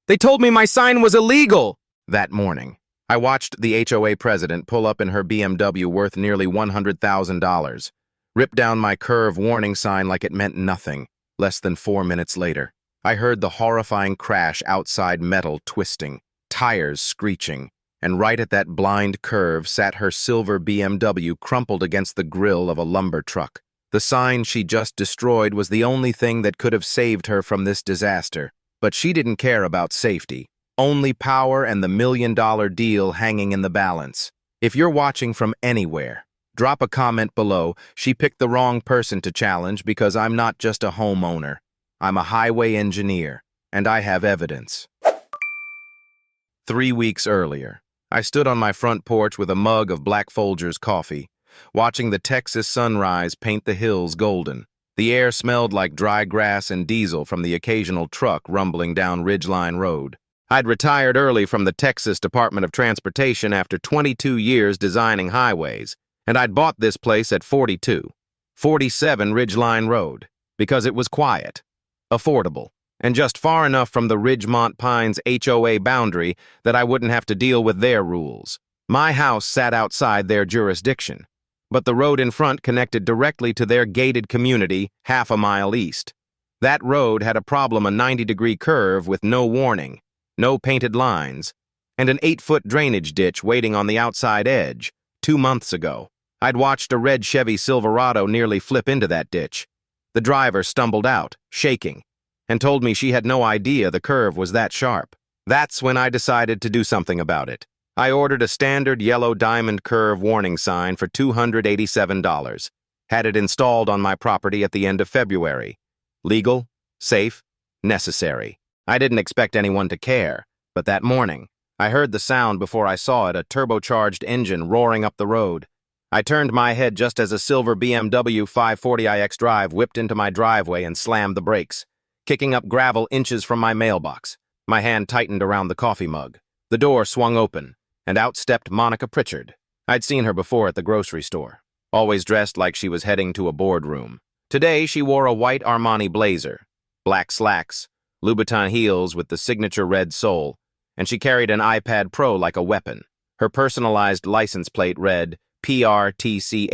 They told me my sign was illegal! That morning, I watched the HOA president pull up in her BMW worth nearly $100,000, rip down my curve warning sign like it meant nothing. Less than 4 minutes later, I heard the horrifying crash outside, metal twisting, tires screeching, and right at that blind curve sat her silver BMW crumpled against the grill of a lumber truck. The sign she just destroyed was the only thing that could have saved her from this disaster. But she didn't care about safety, only power and the $1 million deal hanging in the balance. If you're watching from anywhere, drop a comment below. She picked the wrong person to challenge because I'm not just a homeowner. I'm a highway engineer, and I have evidence. 3 weeks earlier, I stood on my front porch with a mug of Black Folgers coffee, watching the Texas sunrise paint the hills golden. The air smelled like dry grass and diesel from the occasional truck rumbling down Ridgeline Road. I'd retired early from the Texas Department of Transportation after 22 years designing highways, and I'd bought this place at 4247 Ridgeline Road because it was quiet, affordable, and just far enough from the Ridgemont Pines HOA boundary that I wouldn't have to deal with their rules. My house sat outside their jurisdiction, but the road in front connected directly to their gated community half a mile east. That road had a problem: a 90-degree curve with no warning, no painted lines, and an 8-foot drainage ditch waiting on the outside edge. 2 months ago, I'd watched a red Chevy Silverado nearly flip into that ditch. The driver stumbled out, shaking, and told me she had no idea the curve was that sharp. That's when I decided to do something about it. I ordered a standard yellow diamond curve warning sign for $287. Had it installed on my property at the end of February. Legal, safe, necessary. I didn't expect anyone to care, but that morning, I heard the sound before I saw it: a turbocharged engine roaring up the road. I turned my head just as a silver BMW 540iX Drive whipped into my driveway and slammed the brakes, kicking up gravel inches from my mailbox. My hand tightened around the coffee mug. The door swung open, and out stepped Monica Pritchard. I'd seen her before at the grocery store, always dressed like she was heading to a boardroom. Today, she wore a white Armani blazer, black slacks, Louboutin heels with the signature red sole, and she carried an iPad Pro like a weapon. Her personalized license plate read PRTCHRD.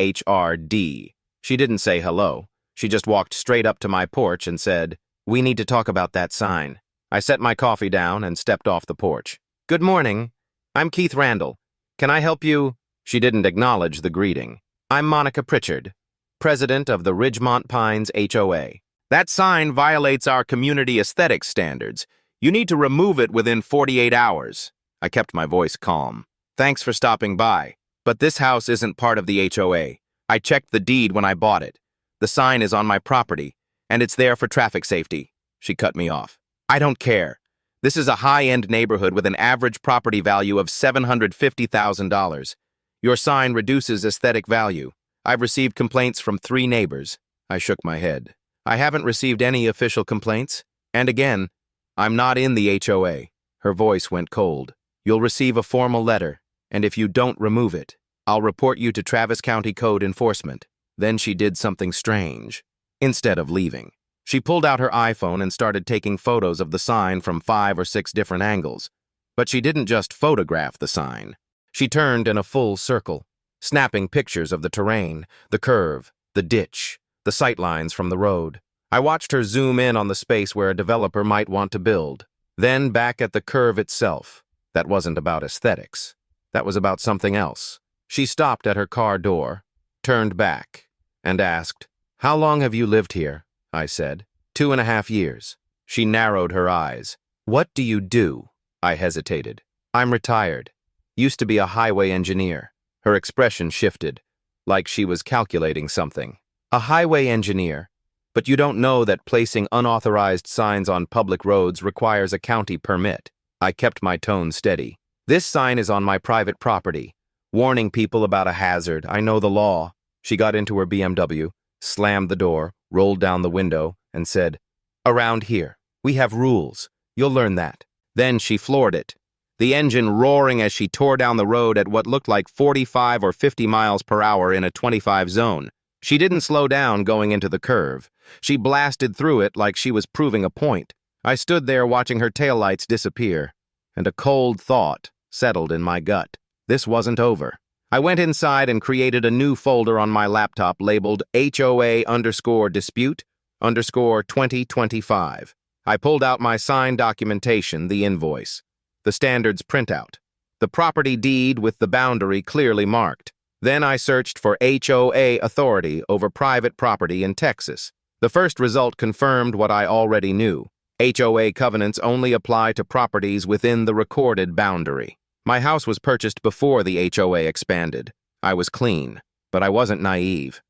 She didn't say hello. She just walked straight up to my porch and said, "We need to talk about that sign." I set my coffee down and stepped off the porch. "Good morning. I'm Keith Randall. Can I help you?" She didn't acknowledge the greeting. "I'm Monica Pritchard, president of the Ridgemont Pines HOA. That sign violates our community aesthetics standards. You need to remove it within 48 hours. I kept my voice calm. "Thanks for stopping by, but this house isn't part of the HOA. I checked the deed when I bought it. The sign is on my property, and it's there for traffic safety." She cut me off. "I don't care. This is a high-end neighborhood with an average property value of $750,000. Your sign reduces aesthetic value. I've received complaints from 3 neighbors." I shook my head. "I haven't received any official complaints. And again, I'm not in the HOA. Her voice went cold. "You'll receive a formal letter, and if you don't remove it, I'll report you to Travis County Code Enforcement." Then she did something strange. Instead of leaving, she pulled out her iPhone and started taking photos of the sign from 5 or 6 different angles. But she didn't just photograph the sign. She turned in a full circle, snapping pictures of the terrain, the curve, the ditch, the sightlines from the road. I watched her zoom in on the space where a developer might want to build, then back at the curve itself. That wasn't about aesthetics. That was about something else. She stopped at her car door, turned back, and asked, "How long have you lived here?" I said. 2.5 years. She narrowed her eyes. "What do you do?" I hesitated. "I'm retired. Used to be a highway engineer." Her expression shifted, like she was calculating something. "A highway engineer? But you don't know that placing unauthorized signs on public roads requires a county permit." I kept my tone steady. "This sign is on my private property, warning people about a hazard. I know the law." She got into her BMW, slammed the door, rolled down the window, and said, "Around here, we have rules. You'll learn that." Then she floored it, the engine roaring as she tore down the road at what looked like 45 or 50 miles per hour in a 25 zone. She didn't slow down going into the curve. She blasted through it like she was proving a point. I stood there watching her taillights disappear, and a cold thought settled in my gut. This wasn't over. I went inside and created a new folder on my laptop labeled HOA_dispute_2025. I pulled out my signed documentation, the invoice, the standards printout, the property deed with the boundary clearly marked. Then I searched for HOA authority over private property in Texas. The first result confirmed what I already knew. HOA covenants only apply to properties within the recorded boundary. My house was purchased before the HOA expanded. I was clean, but I wasn't naive.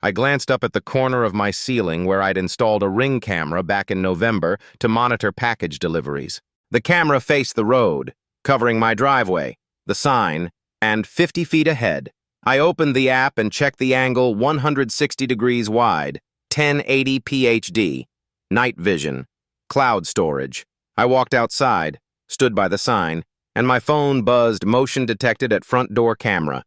I glanced up at the corner of my ceiling where I'd installed a Ring camera back in November to monitor package deliveries. The camera faced the road, covering my driveway, the sign, and 50 feet ahead. I opened the app and checked the angle 160 degrees wide, 1080 PHD, night vision, cloud storage. I walked outside, stood by the sign, and my phone buzzed motion detected at front door camera.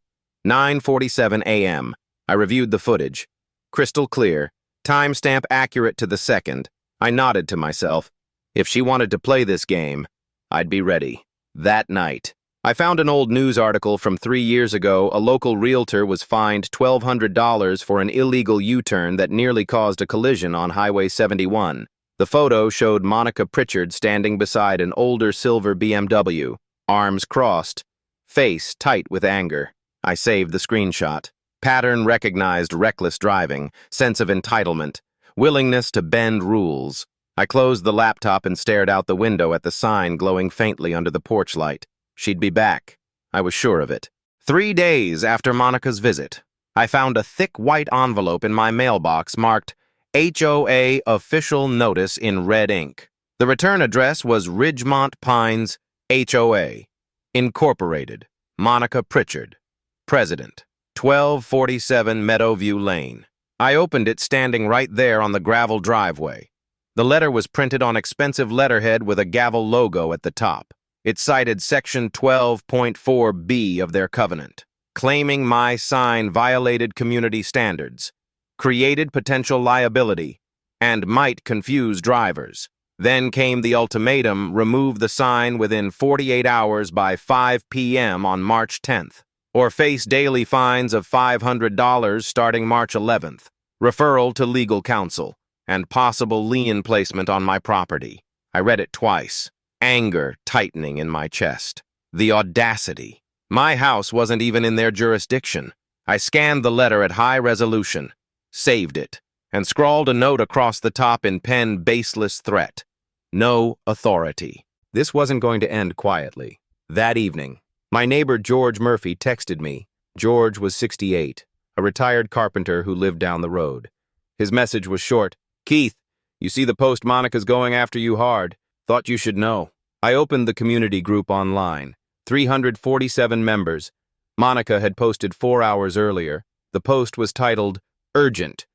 9:47 a.m. I reviewed the footage. Crystal clear, timestamp accurate to the second. I nodded to myself. If she wanted to play this game, I'd be ready. That night, I found an old news article from 3 years ago. A local realtor was fined $1,200 for an illegal U-turn that nearly caused a collision on Highway 71. The photo showed Monica Pritchard standing beside an older silver BMW, arms crossed, face tight with anger. I saved the screenshot. Pattern recognized reckless driving, sense of entitlement, willingness to bend rules. I closed the laptop and stared out the window at the sign glowing faintly under the porch light. She'd be back. I was sure of it. 3 days after Monica's visit, I found a thick white envelope in my mailbox marked HOA Official Notice in red ink. The return address was Ridgemont Pines, HOA, Incorporated, Monica Pritchard, President, 1247 Meadowview Lane. I opened it standing right there on the gravel driveway. The letter was printed on expensive letterhead with a gavel logo at the top. It cited Section 12.4b of their covenant, claiming my sign violated community standards, created potential liability, and might confuse drivers. Then came the ultimatum: remove the sign within 48 hours by 5 p.m. on March 10th, or face daily fines of $500 starting March 11th, referral to legal counsel, and possible lien placement on my property. I read it twice, anger tightening in my chest. The audacity. My house wasn't even in their jurisdiction. I scanned the letter at high resolution, saved it, and scrawled a note across the top in pen baseless threat. No authority. This wasn't going to end quietly. That evening, my neighbor George Murphy texted me. George was 68, a retired carpenter who lived down the road. His message was short. Keith, you see the post Monica's going after you hard. Thought you should know. I opened the community group online. 347 members. Monica had posted 4 hours earlier. The post was titled, Urgent,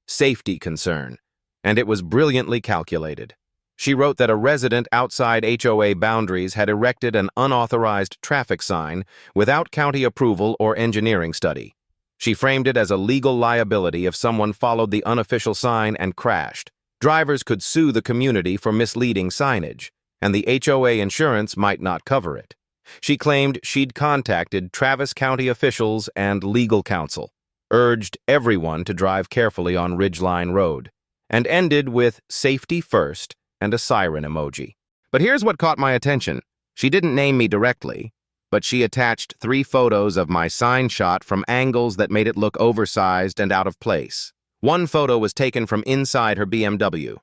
Safety Concern, and it was brilliantly calculated. She wrote that a resident outside HOA boundaries had erected an unauthorized traffic sign without county approval or engineering study. She framed it as a legal liability if someone followed the unofficial sign and crashed. Drivers could sue the community for misleading signage, and the HOA insurance might not cover it. She claimed she'd contacted Travis County officials and legal counsel, urged everyone to drive carefully on Ridgeline Road, and ended with safety first and a siren emoji. But here's what caught my attention. She didn't name me directly, but she attached 3 photos of my sign shot from angles that made it look oversized and out of place. One photo was taken from inside her BMW,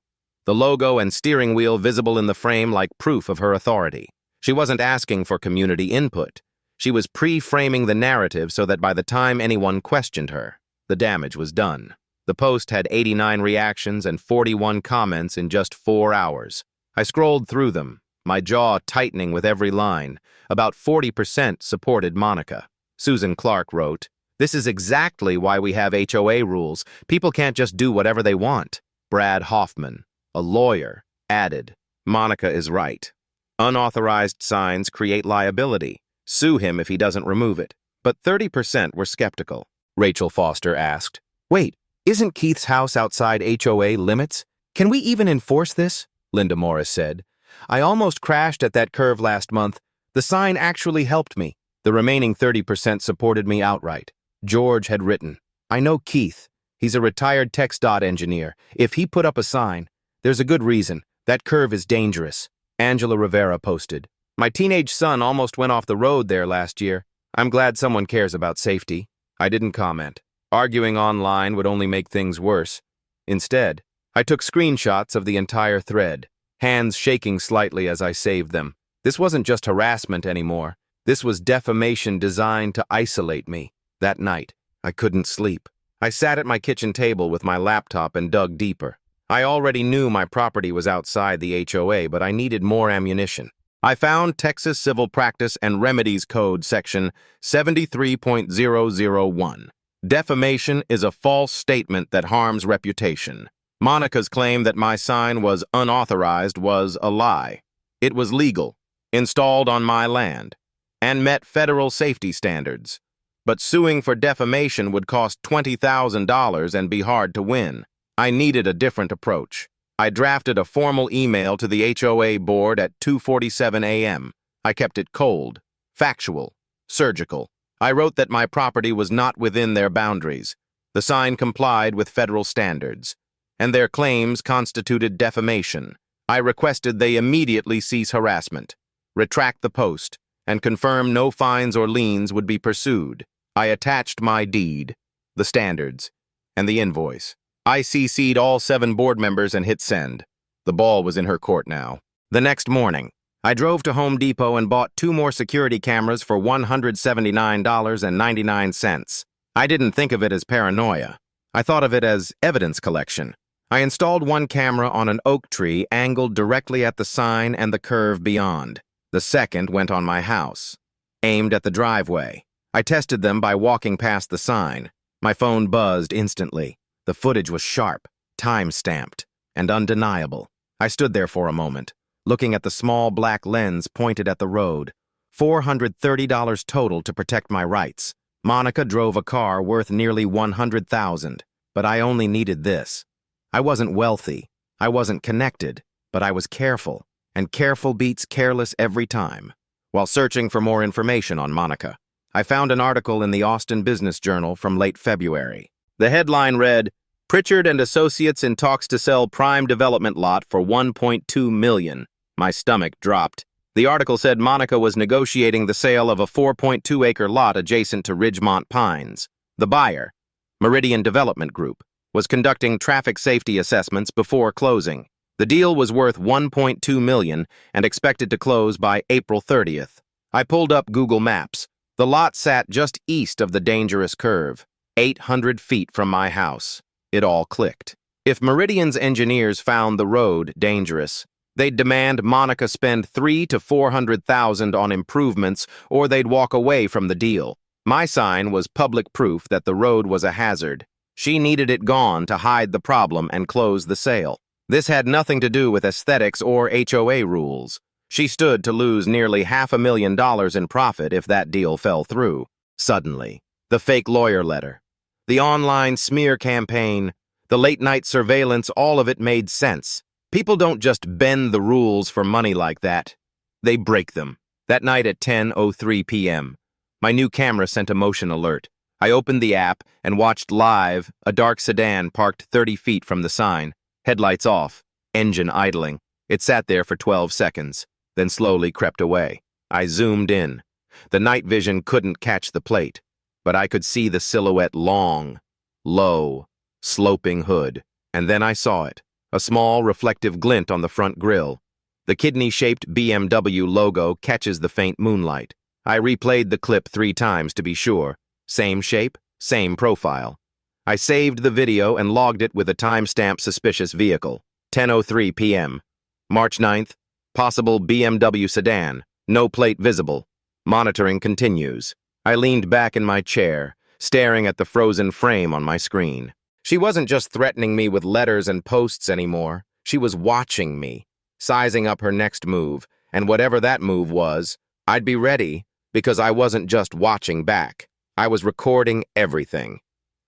the logo and steering wheel visible in the frame like proof of her authority. She wasn't asking for community input. She was pre-framing the narrative so that by the time anyone questioned her, the damage was done. The post had 89 reactions and 41 comments in just 4 hours. I scrolled through them, my jaw tightening with every line. About 40% supported Monica. Susan Clark wrote, "This is exactly why we have HOA rules. People can't just do whatever they want." Brad Hoffman, a lawyer, added, "Monica is right. Unauthorized signs create liability. Sue him if he doesn't remove it." But 30% were skeptical. Rachel Foster asked, "Wait, isn't Keith's house outside HOA limits? Can we even enforce this?" Linda Morris said. I almost crashed at that curve last month. The sign actually helped me. The remaining 30% supported me outright. George had written, I know Keith. He's a retired TxDOT engineer. If he put up a sign, there's a good reason. That curve is dangerous. Angela Rivera posted, my teenage son almost went off the road there last year. I'm glad someone cares about safety. I didn't comment. Arguing online would only make things worse. Instead, I took screenshots of the entire thread, hands shaking slightly as I saved them. This wasn't just harassment anymore. This was defamation designed to isolate me. That night, I couldn't sleep. I sat at my kitchen table with my laptop and dug deeper. I already knew my property was outside the HOA, but I needed more ammunition. I found Texas Civil Practice and Remedies Code Section 73.001. Defamation is a false statement that harms reputation. Monica's claim that my sign was unauthorized was a lie. It was legal, installed on my land, and met federal safety standards. But suing for defamation would cost $20,000 and be hard to win. I needed a different approach. I drafted a formal email to the HOA board at 2:47 a.m. I kept it cold, factual, surgical. I wrote that my property was not within their boundaries. The sign complied with federal standards, and their claims constituted defamation. I requested they immediately cease harassment, retract the post, and confirm no fines or liens would be pursued. I attached my deed, the standards, and the invoice. I CC'd all 7 board members and hit send. The ball was in her court now. The next morning, I drove to Home Depot and bought 2 more security cameras for $179.99. I didn't think of it as paranoia. I thought of it as evidence collection. I installed one camera on an oak tree angled directly at the sign and the curve beyond. The second went on my house, aimed at the driveway. I tested them by walking past the sign. My phone buzzed instantly. The footage was sharp, time-stamped, and undeniable. I stood there for a moment, looking at the small black lens pointed at the road. $430 total to protect my rights. Monica drove a car worth nearly $100,000, but I only needed this. I wasn't wealthy, I wasn't connected, but I was careful, and careful beats careless every time. While searching for more information on Monica, I found an article in the Austin Business Journal from late February. The headline read, Pritchard and Associates in talks to sell prime development lot for $1.2 million. My stomach dropped. The article said Monica was negotiating the sale of a 4.2-acre lot adjacent to Ridgemont Pines. The buyer, Meridian Development Group, was conducting traffic safety assessments before closing. The deal was worth $1.2 million and expected to close by April 30th. I pulled up Google Maps. The lot sat just east of the dangerous curve, 800 feet from my house. It all clicked. If Meridian's engineers found the road dangerous, they'd demand Monica spend $300,000 to $400,000 on improvements, or they'd walk away from the deal. My sign was public proof that the road was a hazard. She needed it gone to hide the problem and close the sale. This had nothing to do with aesthetics or HOA rules. She stood to lose nearly $500,000 in profit if that deal fell through. Suddenly, the fake lawyer letter, the online smear campaign, the late-night surveillance, all of it made sense. People don't just bend the rules for money like that. They break them. That night at 10:03 p.m., my new camera sent a motion alert. I opened the app and watched live a dark sedan parked 30 feet from the sign, headlights off, engine idling. It sat there for 12 seconds, then slowly crept away. I zoomed in. The night vision couldn't catch the plate, but I could see the silhouette long, low, sloping hood. And then I saw it, a small reflective glint on the front grille. The kidney-shaped BMW logo catches the faint moonlight. I replayed the clip 3 times to be sure. Same shape, same profile. I saved the video and logged it with a timestamp suspicious vehicle. 10:03 p.m. March 9th. Possible BMW sedan. No plate visible. Monitoring continues. I leaned back in my chair, staring at the frozen frame on my screen. She wasn't just threatening me with letters and posts anymore. She was watching me, sizing up her next move, and whatever that move was, I'd be ready, because I wasn't just watching back. I was recording everything.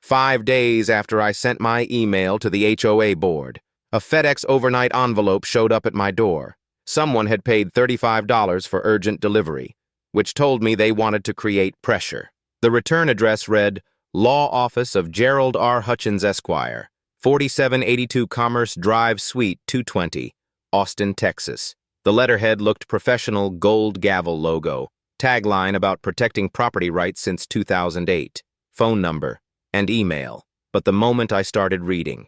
5 days after I sent my email to the HOA board, A FedEx overnight envelope showed up at my door. Someone had paid $35 for urgent delivery, which told me they wanted to create pressure. The return address read, Law Office of Gerald R. Hutchins, Esquire, 4782 Commerce Drive, Suite 220, Austin, Texas. The letterhead looked professional, gold gavel logo, tagline about protecting property rights since 2008, phone number, and email. But the moment I started reading,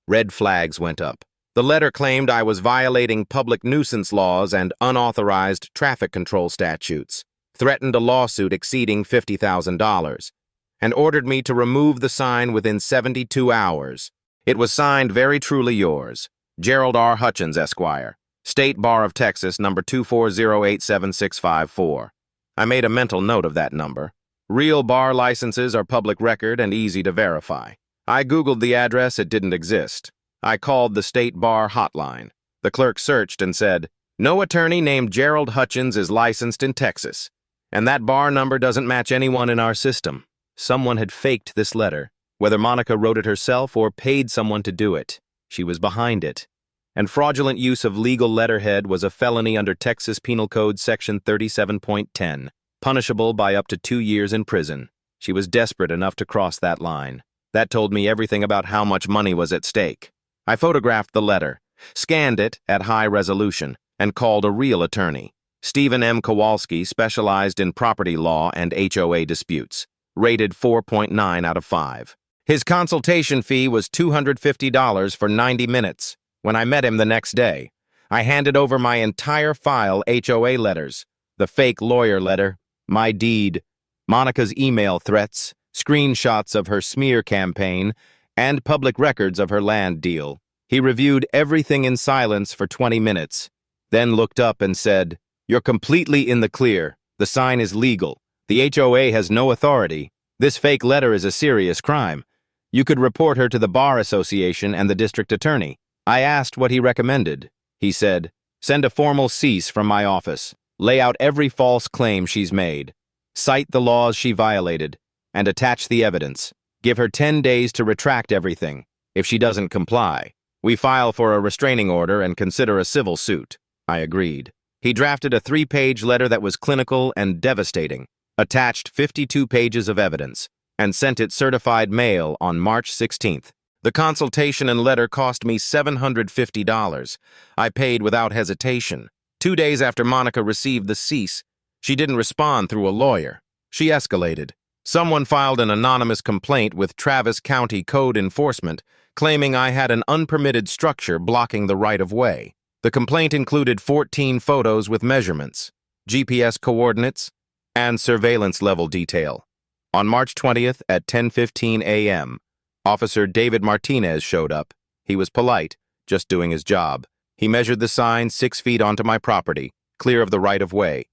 red flags went up. The letter claimed I was violating public nuisance laws and unauthorized traffic control statutes, threatened a lawsuit exceeding $50,000, and ordered me to remove the sign within 72 hours. It was signed, very truly yours, Gerald R. Hutchins, Esquire, State Bar of Texas, number 240876654. I made a mental note of that number. Real bar licenses are public record and easy to verify. I Googled the address, it didn't exist. I called the State Bar hotline. The clerk searched and said, no attorney named Gerald Hutchins is licensed in Texas, and that bar number doesn't match anyone in our system. Someone had faked this letter, whether Monica wrote it herself or paid someone to do it. She was behind it. And fraudulent use of legal letterhead was a felony under Texas Penal Code Section 37.10, punishable by up to 2 years in prison. She was desperate enough to cross that line. That told me everything about how much money was at stake. I photographed the letter, scanned it at high resolution, and called a real attorney. Stephen M. Kowalski specialized in property law and HOA disputes, rated 4.9 out of 5. His consultation fee was $250 for 90 minutes. When I met him the next day, I handed over my entire file, HOA letters, the fake lawyer letter, my deed, Monica's email threats, screenshots of her smear campaign, and public records of her land deal. He reviewed everything in silence for 20 minutes, then looked up and said, you're completely in the clear. The sign is legal. The HOA has no authority. This fake letter is a serious crime. You could report her to the Bar Association and the district attorney. I asked what he recommended. He said, send a formal cease from my office. Lay out every false claim she's made. Cite the laws she violated, and attach the evidence. Give her 10 days to retract everything. If she doesn't comply, we file for a restraining order and consider a civil suit. I agreed. He drafted a 3-page letter that was clinical and devastating, attached 52 pages of evidence, and sent it certified mail on March 16th. The consultation and letter cost me $750. I paid without hesitation. 2 days after Monica received the cease, she didn't respond through a lawyer. She escalated. Someone filed an anonymous complaint with Travis County Code Enforcement, claiming I had an unpermitted structure blocking the right-of-way. The complaint included 14 photos with measurements, GPS coordinates, and surveillance-level detail. On March 20th at 10:15 a.m., Officer David Martinez showed up. He was polite, just doing his job. He measured the sign 6 feet onto my property, clear of the right-of-way.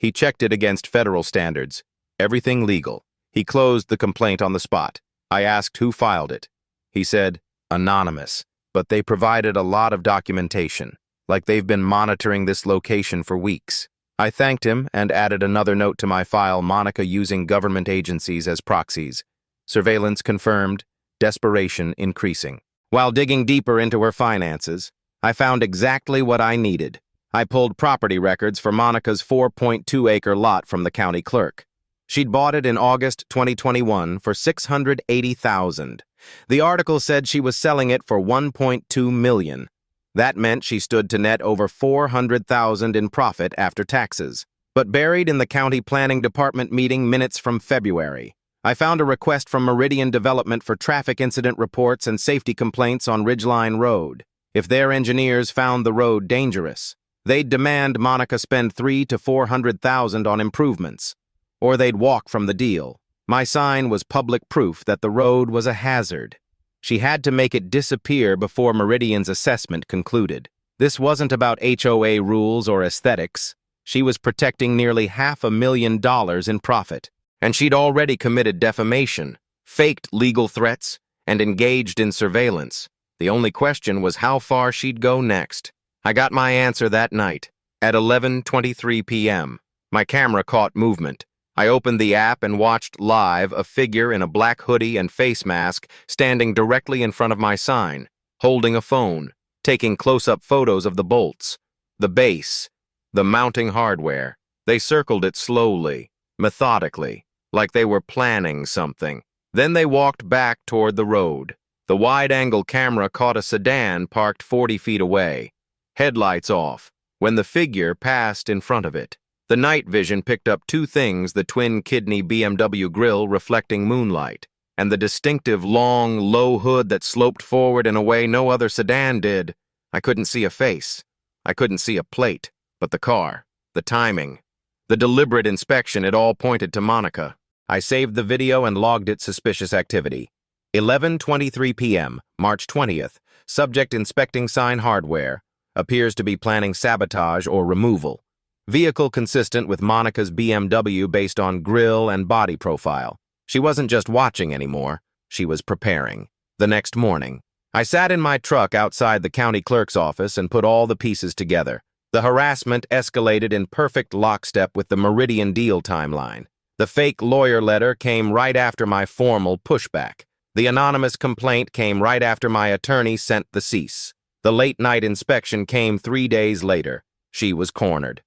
He checked it against federal standards. Everything legal. He closed the complaint on the spot. I asked who filed it. He said, anonymous, but they provided a lot of documentation, like they've been monitoring this location for weeks. I thanked him and added another note to my file, Monica using government agencies as proxies. Surveillance confirmed, desperation increasing. While digging deeper into her finances, I found exactly what I needed. I pulled property records for Monica's 4.2-acre lot from the county clerk. She'd bought it in August 2021 for $680,000. The article said she was selling it for $1.2 million. That meant she stood to net over $400,000 in profit after taxes. But buried in the county planning department meeting minutes from February, I found a request from Meridian Development for traffic incident reports and safety complaints on Ridgeline Road. If their engineers found the road dangerous, they'd demand Monica spend $300,000 to $400,000 on improvements, or they'd walk from the deal. My sign was public proof that the road was a hazard. She had to make it disappear before Meridian's assessment concluded. This wasn't about HOA rules or aesthetics. She was protecting nearly $500,000 in profit. And she'd already committed defamation, faked legal threats, and engaged in surveillance. The only question was how far she'd go next. I got my answer that night, at 11:23 p.m. My camera caught movement. I opened the app and watched live a figure in a black hoodie and face mask standing directly in front of my sign, holding a phone. taking close-up photos of the bolts, the base, the mounting hardware. They circled it slowly, methodically, like they were planning something. Then they walked back toward the road. The wide-angle camera caught a sedan parked 40 feet away, headlights off, when the figure passed in front of it. The night vision picked up two things: the twin-kidney BMW grille reflecting moonlight, and the distinctive long, low hood that sloped forward in a way no other sedan did. I couldn't see a face. I couldn't see a plate, but the car, the timing, the deliberate inspection, it all pointed to Monica. I saved the video and logged its suspicious activity. 11:23 p.m., March 20th. Subject inspecting sign hardware. Appears to be planning sabotage or removal. Vehicle consistent with Monica's BMW based on grille and body profile. She wasn't just watching anymore. She was preparing. The next morning, I sat in my truck outside the county clerk's office and put all the pieces together. The harassment escalated in perfect lockstep with the Meridian deal timeline. The fake lawyer letter came right after my formal pushback. The anonymous complaint came right after my attorney sent the cease. The late-night inspection came 3 days later. She was cornered.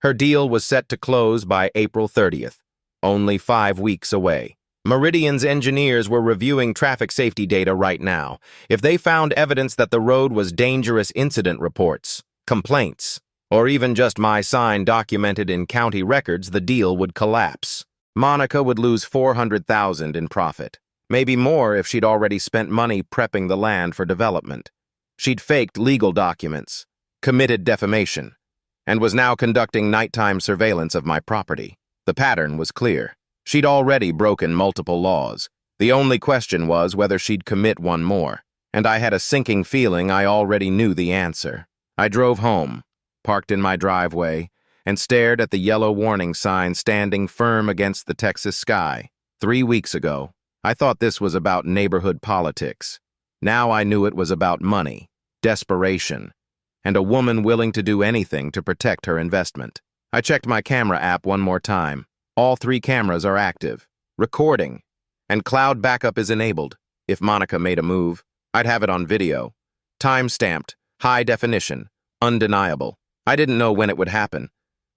Her deal was set to close by April 30th, only 5 weeks away. Meridian's engineers were reviewing traffic safety data right now. If they found evidence that the road was dangerous, incident reports, complaints, or even just my sign documented in county records, the deal would collapse. Monica would lose $400,000 in profit. Maybe more if she'd already spent money prepping the land for development. She'd faked legal documents, committed defamation, and was now conducting nighttime surveillance of my property. The pattern was clear. She'd already broken multiple laws. The only question was whether she'd commit one more, and I had a sinking feeling I already knew the answer. I drove home, parked in my driveway, and stared at the yellow warning sign standing firm against the Texas sky. 3 weeks ago, I thought this was about neighborhood politics. Now I knew it was about money, desperation, and a woman willing to do anything to protect her investment. I checked my camera app one more time. All 3 cameras are active, recording, and cloud backup is enabled. If Monica made a move, I'd have it on video. Time-stamped, high definition, undeniable. I didn't know when it would happen,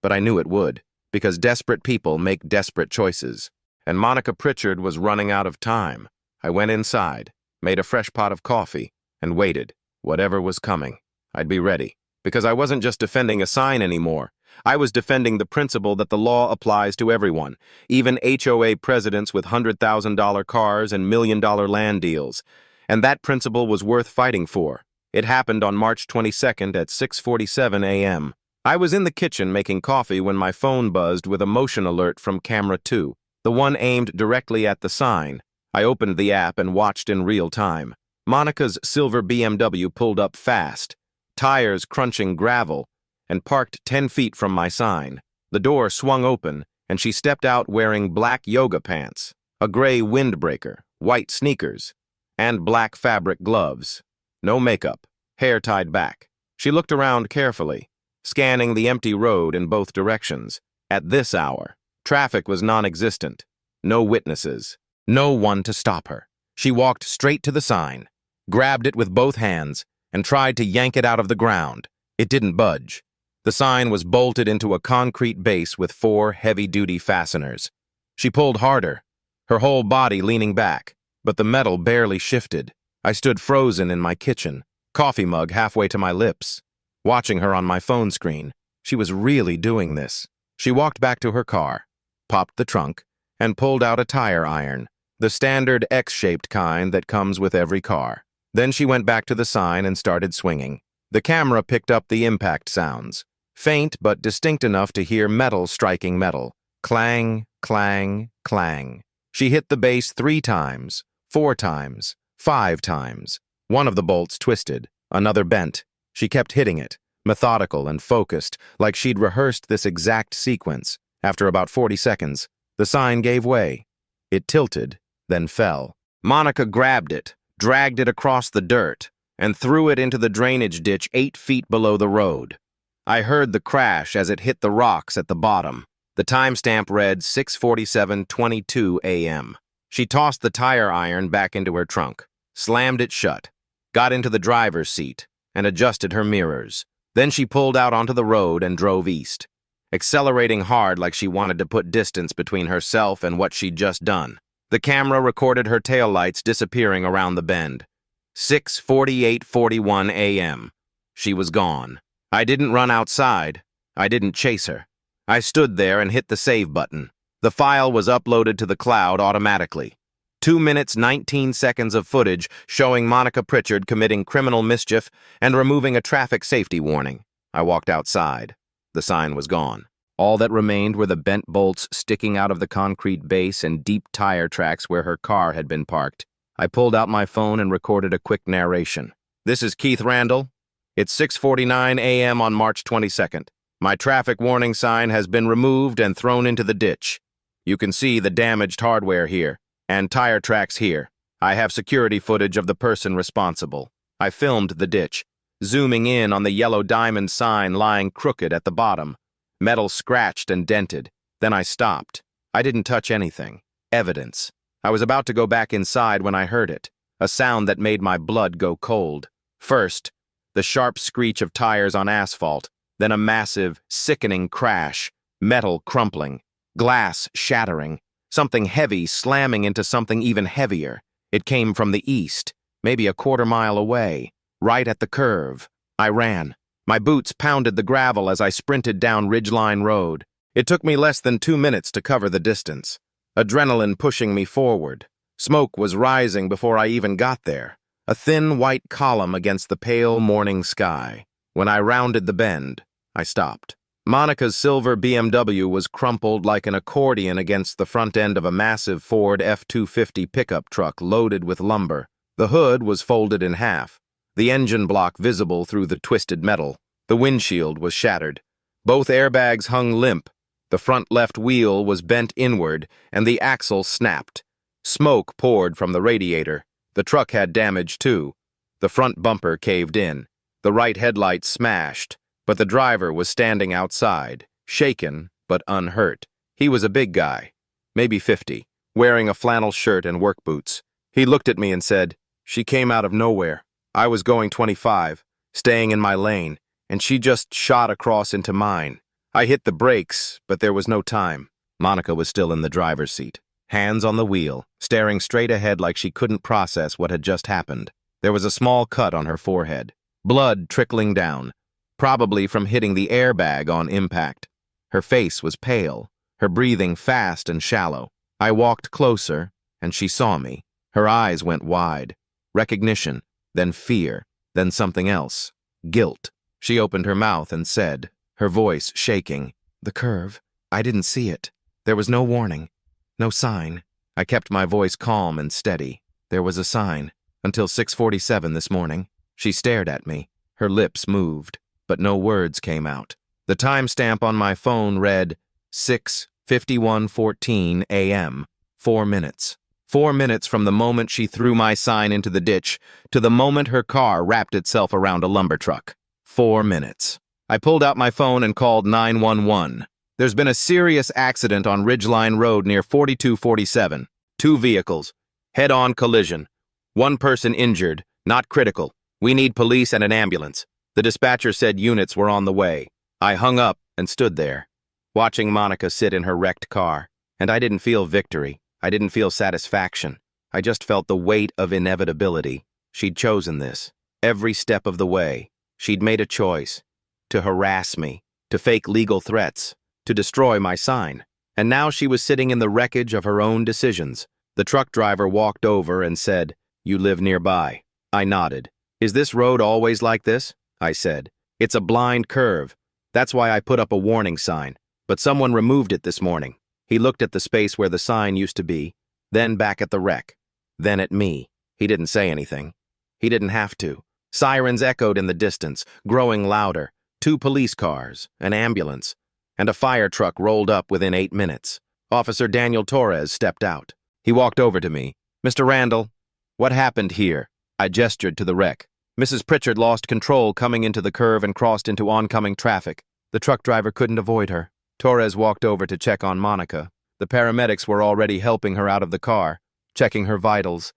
but I knew it would, because desperate people make desperate choices. And Monica Pritchard was running out of time. I went inside, made a fresh pot of coffee, and waited. Whatever was coming, I'd be ready. Because I wasn't just defending a sign anymore. I was defending the principle that the law applies to everyone, even HOA presidents with $100,000 cars and million-dollar land deals. And that principle was worth fighting for. It happened on March 22nd at 6:47 a.m. I was in the kitchen making coffee when my phone buzzed with a motion alert from camera 2, the one aimed directly at the sign. I opened the app and watched in real time. Monica's silver BMW pulled up fast, tires crunching gravel, and parked 10 feet from my sign. The door swung open, and she stepped out wearing black yoga pants, a gray windbreaker, white sneakers, and black fabric gloves. No makeup, hair tied back. She looked around carefully, scanning the empty road in both directions. At this hour, traffic was non-existent. No witnesses, no one to stop her. She walked straight to the sign, grabbed it with both hands, and tried to yank it out of the ground. It didn't budge. The sign was bolted into a concrete base with 4 heavy-duty fasteners. She pulled harder, her whole body leaning back, but the metal barely shifted. I stood frozen in my kitchen, coffee mug halfway to my lips, watching her on my phone screen. She was really doing this. She walked back to her car, popped the trunk, and pulled out a tire iron, the standard X-shaped kind that comes with every car. Then she went back to the sign and started swinging. The camera picked up the impact sounds, faint but distinct enough to hear metal striking metal. Clang, clang, clang. She hit the base 3 times, 4 times, 5 times. One of the bolts twisted, another bent. She kept hitting it, methodical and focused, like she'd rehearsed this exact sequence. After about 40 seconds, the sign gave way. It tilted, then fell. Monica grabbed it, dragged it across the dirt, and threw it into the drainage ditch 8 feet below the road. I heard the crash as it hit the rocks at the bottom. The timestamp read 6:47:22 a.m. She tossed the tire iron back into her trunk, slammed it shut, got into the driver's seat, and adjusted her mirrors. Then she pulled out onto the road and drove east, accelerating hard like she wanted to put distance between herself and what she'd just done. The camera recorded her taillights disappearing around the bend. 6:48:41 a.m. She was gone. I didn't run outside. I didn't chase her. I stood there and hit the save button. The file was uploaded to the cloud automatically. 2 minutes, 19 seconds of footage showing Monica Pritchard committing criminal mischief and removing a traffic safety warning. I walked outside. The sign was gone. All that remained were the bent bolts sticking out of the concrete base and deep tire tracks where her car had been parked. I pulled out my phone and recorded a quick narration. This is Keith Randall. It's 6:49 a.m. on March 22nd. My traffic warning sign has been removed and thrown into the ditch. You can see the damaged hardware here, and tire tracks here. I have security footage of the person responsible. I filmed the ditch, zooming in on the yellow diamond sign lying crooked at the bottom, metal scratched and dented. Then I stopped. I didn't touch anything. Evidence. I was about to go back inside when I heard it, a sound that made my blood go cold. First, the sharp screech of tires on asphalt, then a massive, sickening crash, metal crumpling, glass shattering, something heavy slamming into something even heavier. It came from the east, maybe a quarter-mile away, right at the curve. I ran. My boots pounded the gravel as I sprinted down Ridgeline Road. It took me less than 2 minutes to cover the distance, adrenaline pushing me forward. Smoke was rising before I even got there, a thin white column against the pale morning sky. When I rounded the bend, I stopped. Monica's silver BMW was crumpled like an accordion against the front end of a massive Ford F-250 pickup truck loaded with lumber. The hood was folded in half, the engine block visible through the twisted metal. The windshield was shattered. Both airbags hung limp. The front left wheel was bent inward, and the axle snapped. Smoke poured from the radiator. The truck had damage, too. The front bumper caved in. The right headlight smashed, but the driver was standing outside, shaken but unhurt. He was a big guy, maybe 50, wearing a flannel shirt and work boots. He looked at me and said, "She came out of nowhere. I was going 25, staying in my lane, and she just shot across into mine. I hit the brakes, but there was no time." Monica was still in the driver's seat, hands on the wheel, staring straight ahead like she couldn't process what had just happened. There was a small cut on her forehead, blood trickling down, probably from hitting the airbag on impact. Her face was pale, her breathing fast and shallow. I walked closer, and she saw me. Her eyes went wide. Recognition, then fear, then something else. Guilt. She opened her mouth and said, her voice shaking, "The curve. I didn't see it. There was no warning, no sign." I kept my voice calm and steady. There was a sign. Until 6:47 this morning. She stared at me. Her lips moved, but no words came out. The timestamp on my phone read 6:51:14 a.m., 4 minutes. 4 minutes from the moment she threw my sign into the ditch to the moment her car wrapped itself around a lumber truck. 4 minutes. I pulled out my phone and called 911. There's been a serious accident on Ridgeline Road near 4247. 2 vehicles. Head-on collision. 1 person injured, not critical. We need police and an ambulance. The dispatcher said units were on the way. I hung up and stood there, watching Monica sit in her wrecked car. And I didn't feel victory. I didn't feel satisfaction. I just felt the weight of inevitability. She'd chosen this. Every step of the way, she'd made a choice. To harass me, to fake legal threats, to destroy my sign. And now she was sitting in the wreckage of her own decisions. The truck driver walked over and said, "You live nearby." I nodded. "Is this road always like this?" I said. "It's a blind curve. That's why I put up a warning sign. But someone removed it this morning." He looked at the space where the sign used to be, then back at the wreck, then at me. He didn't say anything. He didn't have to. Sirens echoed in the distance, growing louder. 2 police cars, an ambulance, and a fire truck rolled up within 8 minutes. Officer Daniel Torres stepped out. He walked over to me. "Mr. Randall, what happened here?" I gestured to the wreck. Mrs. Pritchard lost control coming into the curve and crossed into oncoming traffic. The truck driver couldn't avoid her. Torres walked over to check on Monica. The paramedics were already helping her out of the car, checking her vitals,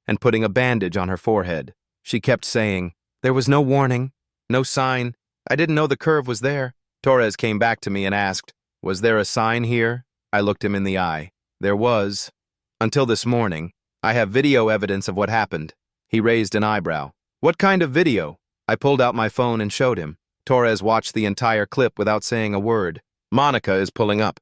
and putting a bandage on her forehead. She kept saying, There was no warning, no sign. I didn't know the curve was there. Torres came back to me and asked, "Was there a sign here?" I looked him in the eye. There was. Until this morning. I have video evidence of what happened. He raised an eyebrow. What kind of video? I pulled out my phone and showed him. Torres watched the entire clip without saying a word. Monica is pulling up,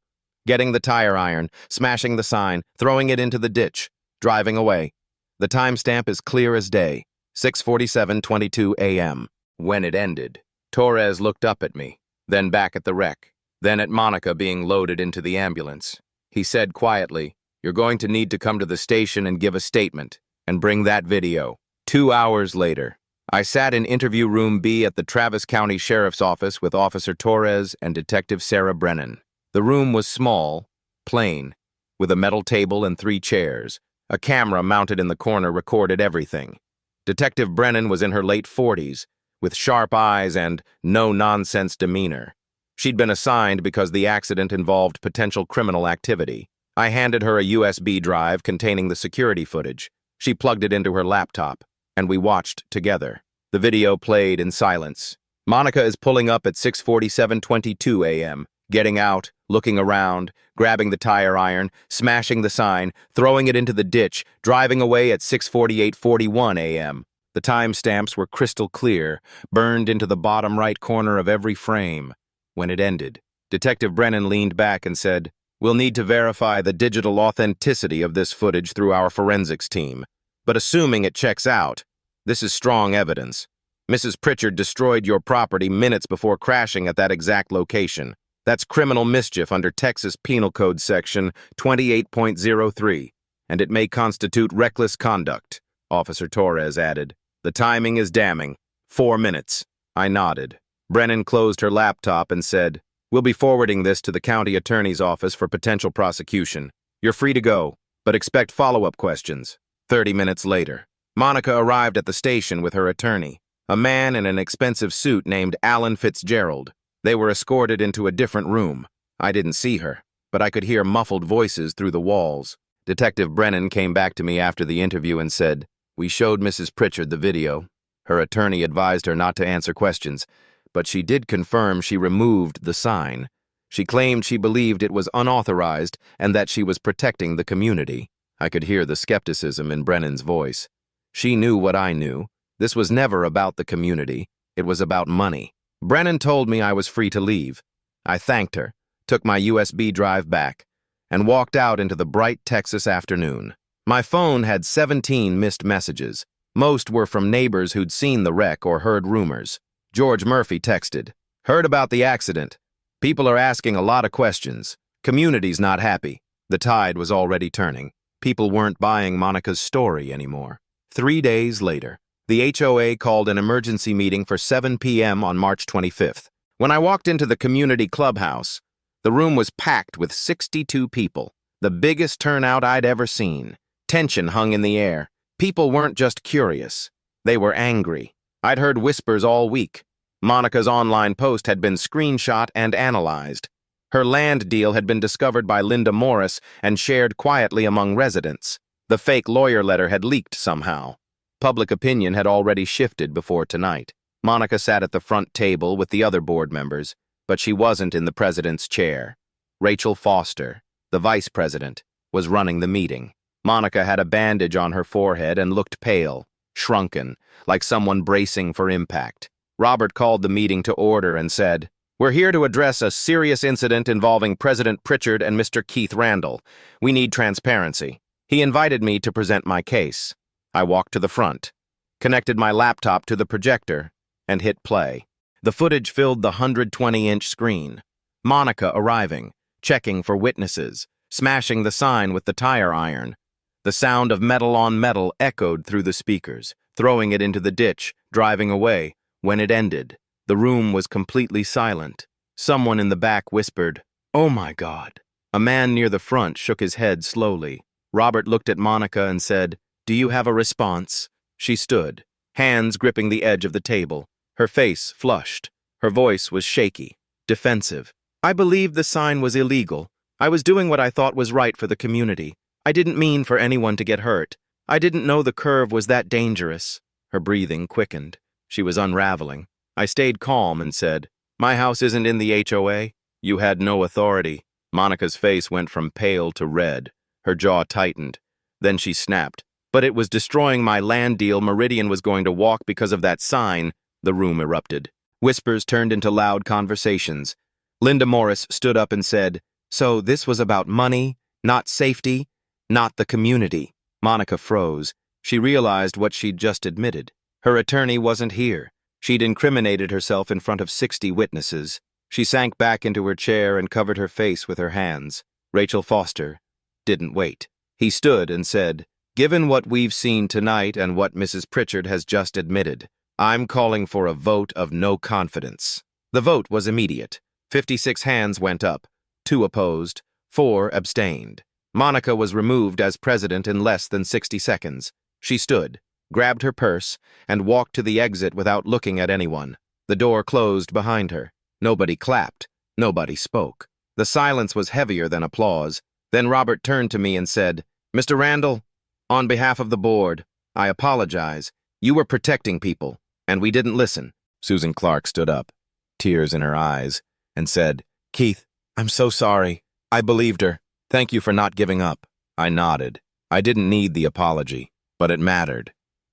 getting the tire iron, smashing the sign, throwing it into the ditch, driving away. The timestamp is clear as day, 6:47:22 a.m. When it ended, Torres looked up at me, then back at the wreck, then at Monica being loaded into the ambulance. He said quietly, "You're going to need to come to the station and give a statement, and bring that video." 2 hours later, I sat in interview room B at the Travis County Sheriff's Office with Officer Torres and Detective Sarah Brennan. The room was small, plain, with a metal table and 3 chairs. A camera mounted in the corner recorded everything. Detective Brennan was in her late 40s, with sharp eyes and no-nonsense demeanor. She'd been assigned because the accident involved potential criminal activity. I handed her a USB drive containing the security footage. She plugged it into her laptop, and we watched together. The video played in silence. Monica is pulling up at 6:47:22 a.m., getting out, looking around, grabbing the tire iron, smashing the sign, throwing it into the ditch, driving away at 6:48:41 a.m. The timestamps were crystal clear, burned into the bottom right corner of every frame. When it ended, Detective Brennan leaned back and said, "We'll need to verify the digital authenticity of this footage through our forensics team. But assuming it checks out, this is strong evidence. Mrs. Pritchard destroyed your property minutes before crashing at that exact location. That's criminal mischief under Texas Penal Code Section 28.03, and it may constitute reckless conduct," Officer Torres added. "The timing is damning. 4 minutes." I nodded. Brennan closed her laptop and said, "We'll be forwarding this to the county attorney's office for potential prosecution. You're free to go, but expect follow-up questions." 30 minutes later, Monica arrived at the station with her attorney, a man in an expensive suit named Alan Fitzgerald. They were escorted into a different room. I didn't see her, but I could hear muffled voices through the walls. Detective Brennan came back to me after the interview and said, "We showed Mrs. Pritchard the video. Her attorney advised her not to answer questions, but she did confirm she removed the sign. She claimed she believed it was unauthorized and that she was protecting the community." I could hear the skepticism in Brennan's voice. She knew what I knew. This was never about the community. It was about money. Brennan told me I was free to leave. I thanked her, took my USB drive back, and walked out into the bright Texas afternoon. My phone had 17 missed messages. Most were from neighbors who'd seen the wreck or heard rumors. George Murphy texted, "Heard about the accident. People are asking a lot of questions. Community's not happy." The tide was already turning. People weren't buying Monica's story anymore. 3 days later, the HOA called an emergency meeting for 7 p.m. on March 25th. When I walked into the community clubhouse, the room was packed with 62 people, the biggest turnout I'd ever seen. Tension hung in the air. People weren't just curious. They were angry. I'd heard whispers all week. Monica's online post had been screenshot and analyzed. Her land deal had been discovered by Linda Morris and shared quietly among residents. The fake lawyer letter had leaked somehow. Public opinion had already shifted before tonight. Monica sat at the front table with the other board members, but she wasn't in the president's chair. Rachel Foster, the vice president, was running the meeting. Monica had a bandage on her forehead and looked pale, shrunken, like someone bracing for impact. Robert called the meeting to order and said, "We're here to address a serious incident involving President Pritchard and Mr. Keith Randall. We need transparency." He invited me to present my case. I walked to the front, connected my laptop to the projector, and hit play. The footage filled the 120-inch screen. Monica arriving, checking for witnesses, smashing the sign with the tire iron. The sound of metal on metal echoed through the speakers, throwing it into the ditch, driving away. When it ended, the room was completely silent. Someone in the back whispered, "Oh my God." A man near the front shook his head slowly. Robert looked at Monica and said, "Do you have a response?" She stood, hands gripping the edge of the table. Her face flushed. Her voice was shaky, defensive. "I believe the sign was illegal. I was doing what I thought was right for the community. I didn't mean for anyone to get hurt. I didn't know the curve was that dangerous." Her breathing quickened. She was unraveling. I stayed calm and said, "My house isn't in the HOA. You had no authority." Monica's face went from pale to red. Her jaw tightened. Then she snapped. "But it was destroying my land deal. Meridian was going to walk because of that sign." The room erupted. Whispers turned into loud conversations. Linda Morris stood up and said, "So this was about money, not safety, not the community." Monica froze. She realized what she'd just admitted. Her attorney wasn't here. She'd incriminated herself in front of 60 witnesses. She sank back into her chair and covered her face with her hands. Rachel Foster didn't wait. He stood and said, "Given what we've seen tonight and what Mrs. Pritchard has just admitted, I'm calling for a vote of no confidence." The vote was immediate. 56 hands went up, 2 opposed, 4 abstained. Monica was removed as president in less than 60 seconds. She stood, grabbed her purse, and walked to the exit without looking at anyone. The door closed behind her. Nobody clapped. Nobody spoke. The silence was heavier than applause. Then Robert turned to me and said, "Mr. Randall, on behalf of the board, I apologize. You were protecting people, and we didn't listen." Susan Clark stood up, tears in her eyes, and said, "Keith, I'm so sorry. I believed her. Thank you for not giving up." I nodded. I didn't need the apology, but it mattered.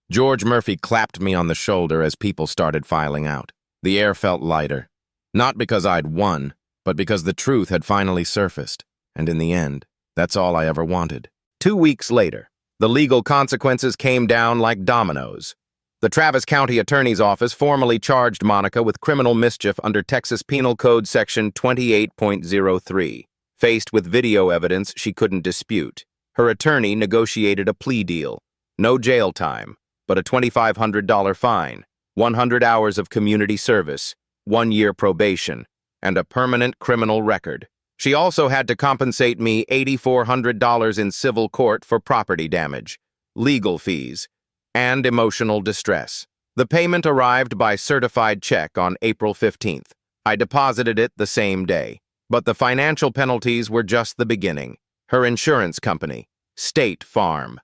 George Murphy clapped me on the shoulder as people started filing out. The air felt lighter. Not because I'd won, but because the truth had finally surfaced. And in the end, that's all I ever wanted. 2 weeks later, the legal consequences came down like dominoes. The Travis County Attorney's Office formally charged Monica with criminal mischief under Texas Penal Code Section 28.03. Faced with video evidence she couldn't dispute, her attorney negotiated a plea deal. No jail time, but a $2,500 fine, 100 hours of community service, 1 year probation, and a permanent criminal record. She also had to compensate me $8,400 in civil court for property damage, legal fees, and emotional distress. The payment arrived by certified check on April 15th. I deposited it the same day. But the financial penalties were just the beginning. Her insurance company, State Farm,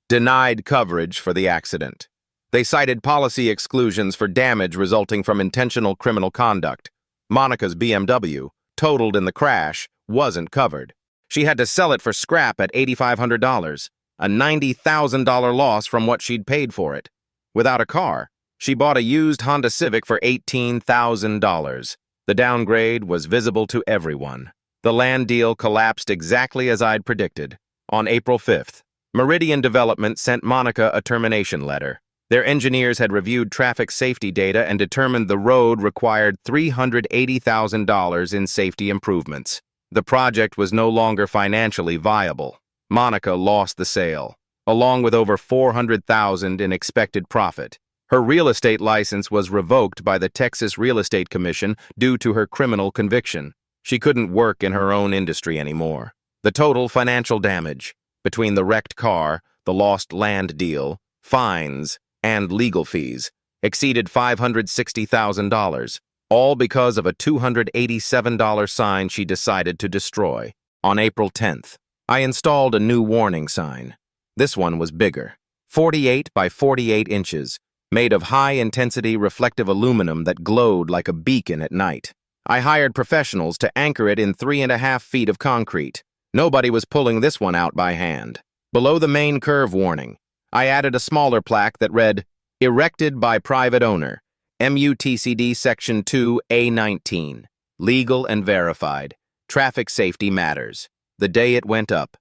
denied coverage for the accident. They cited policy exclusions for damage resulting from intentional criminal conduct. Monica's BMW, totaled in the crash, wasn't covered. She had to sell it for scrap at $8,500, a $90,000 loss from what she'd paid for it. Without a car, she bought a used Honda Civic for $18,000. The downgrade was visible to everyone. The land deal collapsed exactly as I'd predicted. On April 5th, Meridian Development sent Monica a termination letter. Their engineers had reviewed traffic safety data and determined the road required $380,000 in safety improvements. The project was no longer financially viable. Monica lost the sale, along with over $400,000 in expected profit. Her real estate license was revoked by the Texas Real Estate Commission due to her criminal conviction. She couldn't work in her own industry anymore. The total financial damage, between the wrecked car, the lost land deal, fines, and legal fees, exceeded $560,000, all because of a $287 sign she decided to destroy. On April 10th, I installed a new warning sign. This one was bigger, 48 by 48 inches, made of high-intensity reflective aluminum that glowed like a beacon at night. I hired professionals to anchor it in 3.5 feet of concrete. Nobody was pulling this one out by hand. Below the main curve warning, I added a smaller plaque that read, "Erected by private owner, MUTCD Section 2A19, legal and verified. Traffic safety matters." The day it went up,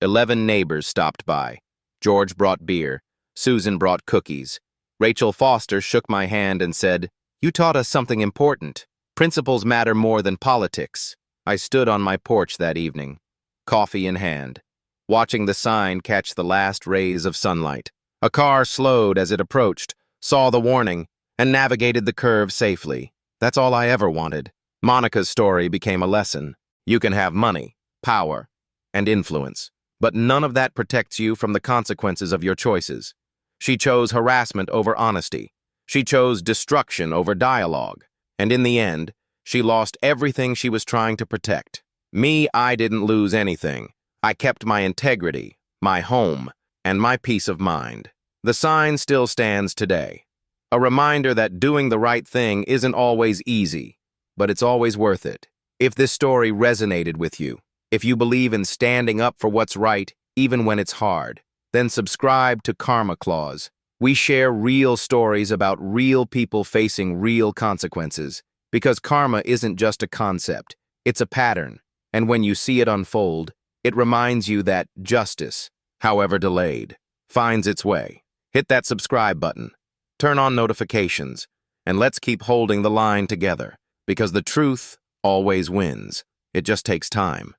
11 neighbors stopped by. George brought beer. Susan brought cookies. Rachel Foster shook my hand and said, "You taught us something important. Principles matter more than politics." I stood on my porch that evening, coffee in hand, watching the sign catch the last rays of sunlight. A car slowed as it approached, saw the warning, and navigated the curve safely. That's all I ever wanted. Monica's story became a lesson. You can have money, power, and influence, but none of that protects you from the consequences of your choices. She chose harassment over honesty. She chose destruction over dialogue. And in the end, she lost everything she was trying to protect. Me, I didn't lose anything. I kept my integrity, my home, and my peace of mind. The sign still stands today. A reminder that doing the right thing isn't always easy, but it's always worth it. If this story resonated with you, if you believe in standing up for what's right, even when it's hard, then subscribe to Karma Clause. We share real stories about real people facing real consequences, because karma isn't just a concept, it's a pattern, and when you see it unfold, it reminds you that justice, however delayed, finds its way. Hit that subscribe button, turn on notifications, and let's keep holding the line together, because the truth always wins. It just takes time.